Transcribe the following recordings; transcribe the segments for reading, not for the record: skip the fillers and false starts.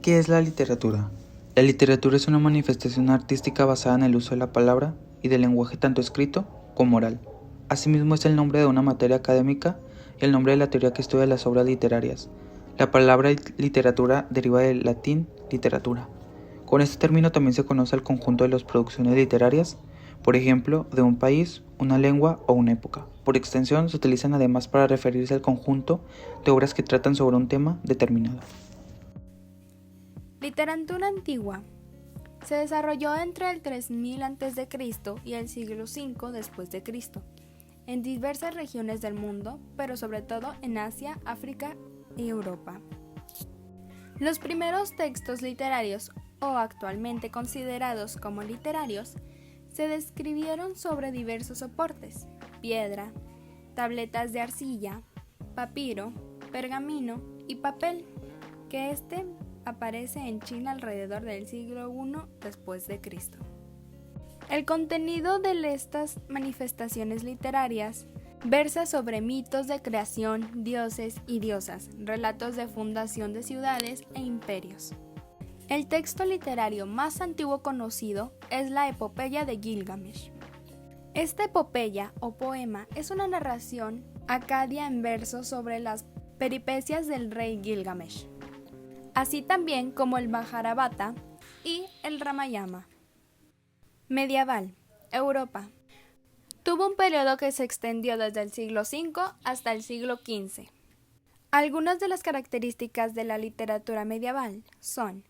¿Qué es la literatura? La literatura es una manifestación artística basada en el uso de la palabra y del lenguaje tanto escrito como oral. Asimismo es el nombre de una materia académica y el nombre de la teoría que estudia las obras literarias. La palabra literatura deriva del latín literatura. Con este término también se conoce el conjunto de las producciones literarias, por ejemplo, de un país, una lengua o una época. Por extensión, se utilizan además para referirse al conjunto de obras que tratan sobre un tema determinado. Literatura antigua. Se desarrolló entre el 3000 a.C. y el siglo V después de Cristo, en diversas regiones del mundo, pero sobre todo en Asia, África y Europa. Los primeros textos literarios, o actualmente considerados como literarios, se describieron sobre diversos soportes: piedra, tabletas de arcilla, papiro, pergamino y papel, que aparece en China alrededor del siglo I después de Cristo. El contenido de estas manifestaciones literarias versa sobre mitos de creación, dioses y diosas, relatos de fundación de ciudades e imperios. El texto literario más antiguo conocido es la epopeya de Gilgamesh. Esta epopeya o poema es una narración acadia en verso sobre las peripecias del rey Gilgamesh, así también como el Mahabharata y el Ramayana. Medieval, Europa. Tuvo un periodo que se extendió desde el siglo V hasta el siglo XV. Algunas de las características de la literatura medieval son: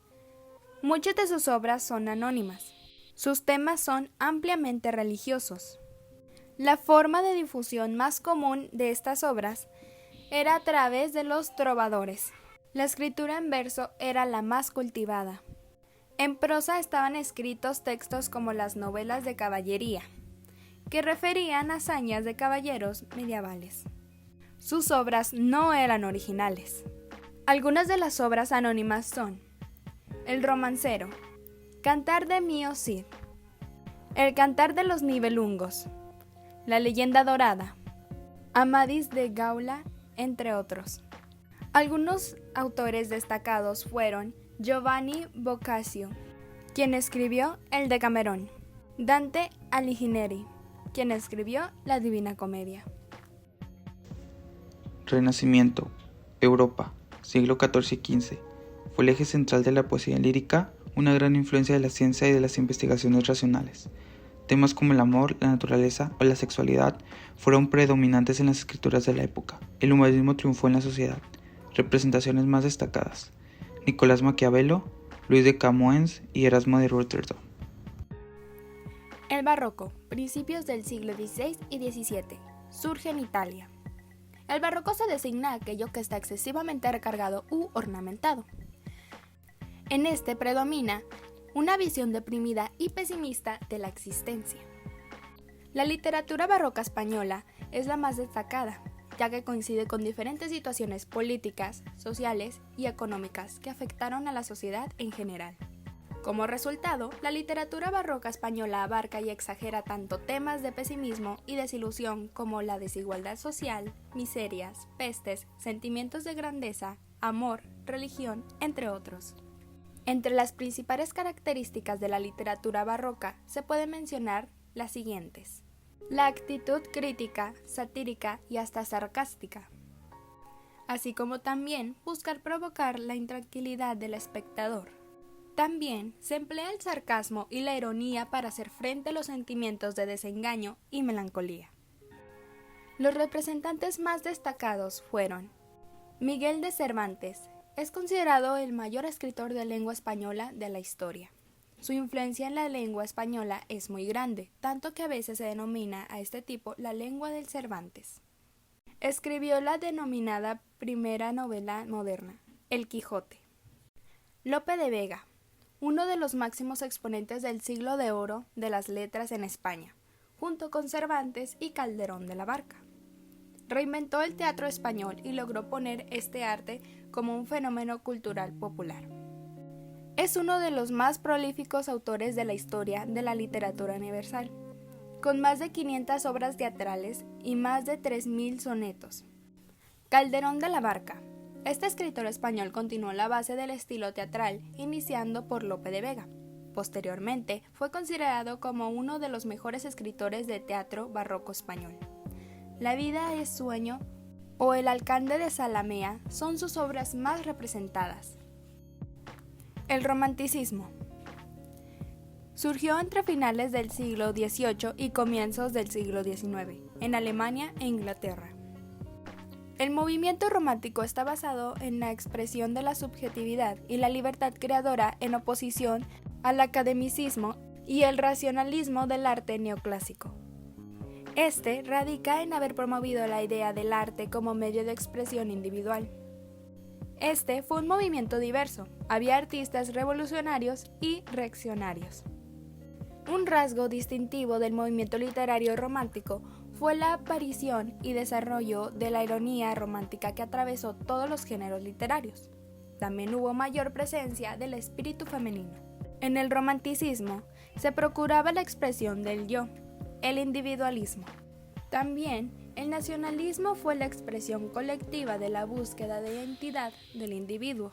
muchas de sus obras son anónimas. Sus temas son ampliamente religiosos. La forma de difusión más común de estas obras era a través de los trovadores. La escritura en verso era la más cultivada. En prosa estaban escritos textos como las novelas de caballería, que referían a hazañas de caballeros medievales. Sus obras no eran originales. Algunas de las obras anónimas son: El romancero, Cantar de Mío Cid, El cantar de los Nibelungos, La leyenda dorada, Amadís de Gaula, entre otros. Algunos autores destacados fueron Giovanni Boccaccio, quien escribió el Decamerón; Dante Alighieri, quien escribió la Divina Comedia. Renacimiento, Europa, siglo XIV y XV. Fue el eje central de la poesía lírica, una gran influencia de la ciencia y de las investigaciones racionales. Temas como el amor, la naturaleza o la sexualidad fueron predominantes en las escrituras de la época. El humanismo triunfó en la sociedad. Representaciones más destacadas: Nicolás Maquiavelo, Luis de Camoens y Erasmo de Rotterdam. El barroco, principios del siglo XVI y XVII, surge en Italia. El barroco se designa aquello que está excesivamente recargado u ornamentado. En este predomina una visión deprimida y pesimista de la existencia. La literatura barroca española es la más destacada, ya que coincide con diferentes situaciones políticas, sociales y económicas que afectaron a la sociedad en general. Como resultado, la literatura barroca española abarca y exagera tanto temas de pesimismo y desilusión como la desigualdad social, miserias, pestes, sentimientos de grandeza, amor, religión, entre otros. Entre las principales características de la literatura barroca se pueden mencionar las siguientes: la actitud crítica, satírica y hasta sarcástica, así como también buscar provocar la intranquilidad del espectador. También se emplea el sarcasmo y la ironía para hacer frente a los sentimientos de desengaño y melancolía. Los representantes más destacados fueron Miguel de Cervantes. Es considerado el mayor escritor de lengua española de la historia. Su influencia en la lengua española es muy grande, tanto que a veces se denomina a este tipo la lengua del Cervantes. Escribió la denominada primera novela moderna, El Quijote. Lope de Vega, uno de los máximos exponentes del siglo de oro de las letras en España, junto con Cervantes y Calderón de la Barca. Reinventó el teatro español y logró poner este arte como un fenómeno cultural popular. Es uno de los más prolíficos autores de la historia de la literatura universal, con más de 500 obras teatrales y más de 3000 sonetos. Calderón de la Barca Este escritor español continuó la base del estilo teatral, iniciando por Lope de Vega. Posteriormente, fue considerado como uno de los mejores escritores de teatro barroco español. La vida es sueño o El alcalde de Zalamea son sus obras más representadas. El romanticismo surgió entre finales del siglo XVIII y comienzos del siglo XIX, en Alemania e Inglaterra. El movimiento romántico está basado en la expresión de la subjetividad y la libertad creadora en oposición al academicismo y el racionalismo del arte neoclásico. Este radica en haber promovido la idea del arte como medio de expresión individual. Este fue un movimiento diverso, había artistas revolucionarios y reaccionarios. Un rasgo distintivo del movimiento literario romántico fue la aparición y desarrollo de la ironía romántica que atravesó todos los géneros literarios. También hubo mayor presencia del espíritu femenino. En el romanticismo se procuraba la expresión del yo, el individualismo. También el nacionalismo fue la expresión colectiva de la búsqueda de identidad del individuo.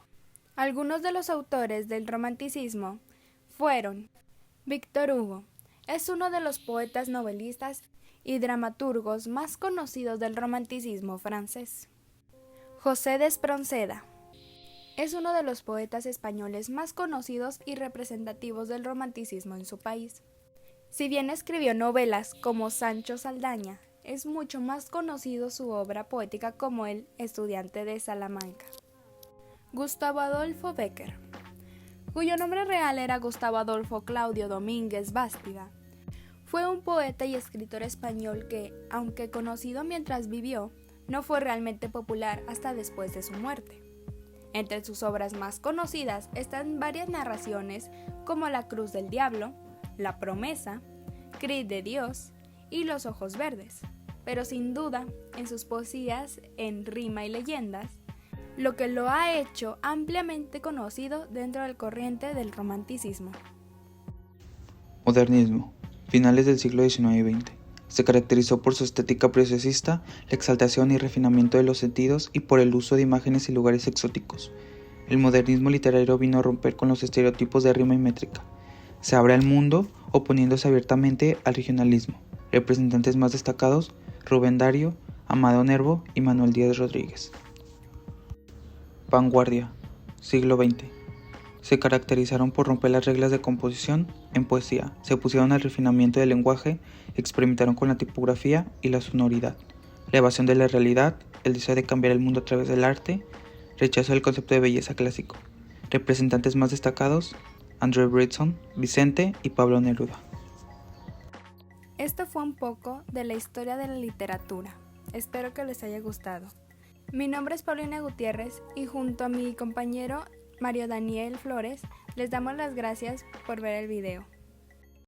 Algunos de los autores del romanticismo fueron Víctor Hugo, es uno de los poetas novelistas y dramaturgos más conocidos del romanticismo francés. José de Espronceda es uno de los poetas españoles más conocidos y representativos del romanticismo en su país. Si bien escribió novelas como Sancho Saldaña, es mucho más conocido su obra poética como El estudiante de Salamanca. Gustavo Adolfo Bécquer, cuyo nombre real era Gustavo Adolfo Claudio Domínguez Bastida, fue un poeta y escritor español que, aunque conocido mientras vivió, no fue realmente popular hasta después de su muerte. Entre sus obras más conocidas están varias narraciones como La cruz del diablo, La promesa, Crid de Dios y Los ojos verdes, pero sin duda, en sus poesías en rima y leyendas, lo que lo ha hecho ampliamente conocido dentro del corriente del romanticismo. Modernismo. Finales del siglo XIX y XX. Se caracterizó por su estética preciosista, la exaltación y refinamiento de los sentidos y por el uso de imágenes y lugares exóticos. El modernismo literario vino a romper con los estereotipos de rima y métrica. Se abre al mundo, oponiéndose abiertamente al regionalismo. Representantes más destacados, Rubén Darío, Amado Nervo y Manuel Díaz Rodríguez. Vanguardia. Siglo XX. Se caracterizaron por romper las reglas de composición en poesía, se opusieron al refinamiento del lenguaje, experimentaron con la tipografía y la sonoridad, la evasión de la realidad, el deseo de cambiar el mundo a través del arte, rechazo del concepto de belleza clásico. Representantes más destacados, André Breton, Vicente y Pablo Neruda. Esto fue un poco de la historia de la literatura. Espero que les haya gustado. Mi nombre es Paulina Gutiérrez y junto a mi compañero Mario Daniel Flores les damos las gracias por ver el video.